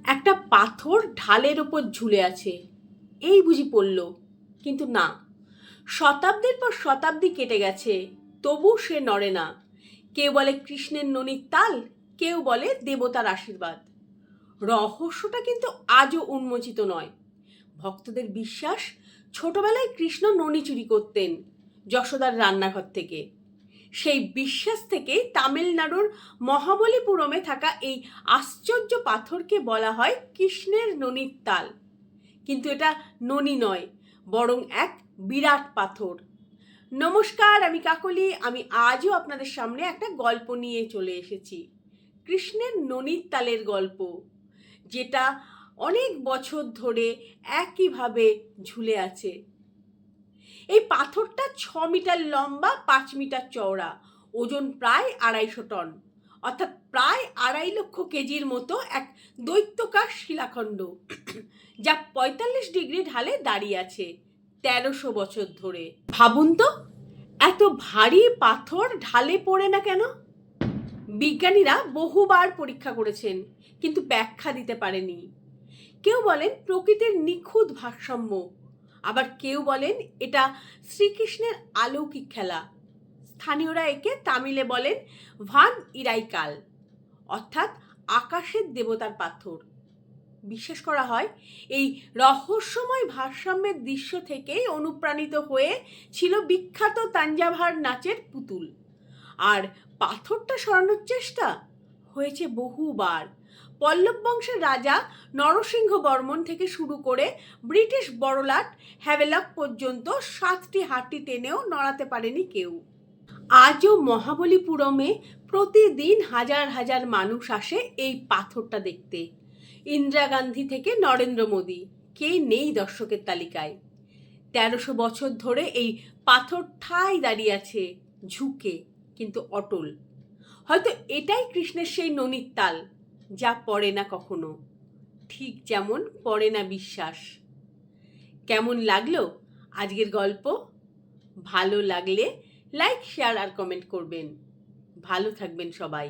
একটা পাথর ঢালের ওপর ঝুলে আছে, এই বুঝি পড়ল। কিন্তু না, শতাব্দীর পর শতাব্দী কেটে গেছে, তবু সে নড়ে না। কেউ বলে কৃষ্ণের ননির তাল, কেউ বলে দেবতার আশীর্বাদ। রহস্যটা কিন্তু আজও উন্মোচিত নয়। ভক্তদের বিশ্বাস, ছোটবেলায় কৃষ্ণ ননি চুরি করতেন যশোদার রান্নাঘর থেকে। সেই বিশ্বাস থেকে তামিলনাড়ুর মহাবলীপুরমে থাকা এই আশ্চর্য পাথরকে বলা হয় কৃষ্ণের ননির তাল। কিন্তু এটা ননি নয়, বরং এক বিরাট পাথর। নমস্কার, আমি কাকলি। আমি আজও আপনাদের সামনে একটা গল্প নিয়ে চলে এসেছি, কৃষ্ণের ননির তালের গল্প, যেটা অনেক বছর ধরে একইভাবে ঝুলে আছে। এই পাথরটা 6 মিটার লম্বা, 5 মিটার চওড়া, ওজন প্রায় 250 টন, অর্থাৎ প্রায় 2.5 লক্ষ কেজির মতো এক দৈত্যকার শিলাখণ্ড, যা 45 ডিগ্রি ঢালে দাঁড়িয়ে আছে 1300 বছর ধরে। ভাবুন তো, এত ভারী পাথর ঢালে পড়ে না কেন? বিজ্ঞানীরা বহুবার পরীক্ষা করেছেন, কিন্তু ব্যাখ্যা দিতে পারেনি। কেউ বলেন প্রকৃতির নিখুঁত ভারসাম্য, আবার কেউ বলেন এটা শ্রীকৃষ্ণের অলৌকিক খেলা। স্থানীয়রা একে তামিলে বলেন ভান ইরাইকাল, অর্থাৎ আকাশের দেবতার পাথর। বিশ্বাস করা হয় এই রহস্যময় ভারসাম্যের দৃশ্য থেকেই অনুপ্রাণিত হয়ে ছিল বিখ্যাত তাঞ্জাভার নাচের পুতুল। আর পাথরটা সরানোর চেষ্টা হয়েছে বহুবার। পল্লব বংশের রাজা নরসিংহ বর্মন থেকে শুরু করে ব্রিটিশ বড়লাট হ্যাভেলক পর্যন্ত 7টি হাতি টেনেও নড়াতে পারেনি কেউ। আজও মহাবলীপুরমে প্রতিদিন হাজার হাজার মানুষ আসে এই পাথরটা দেখতে। ইন্দিরা গান্ধী থেকে নরেন্দ্র মোদী, কে নেই দর্শকের তালিকায়। 1300 বছর ধরে এই পাথর ঠাই দাঁড়িয়ে আছে, ঝুঁকে কিন্তু অটল। হয়তো এটাই কৃষ্ণের সেই ননির তাল, যা পড়ে না কখনো, ঠিক যেমন পড়ে না বিশ্বাস। কেমন লাগলো আজকের গল্প? ভালো লাগলে লাইক, শেয়ার আর কমেন্ট করবেন। ভালো থাকবেন সবাই।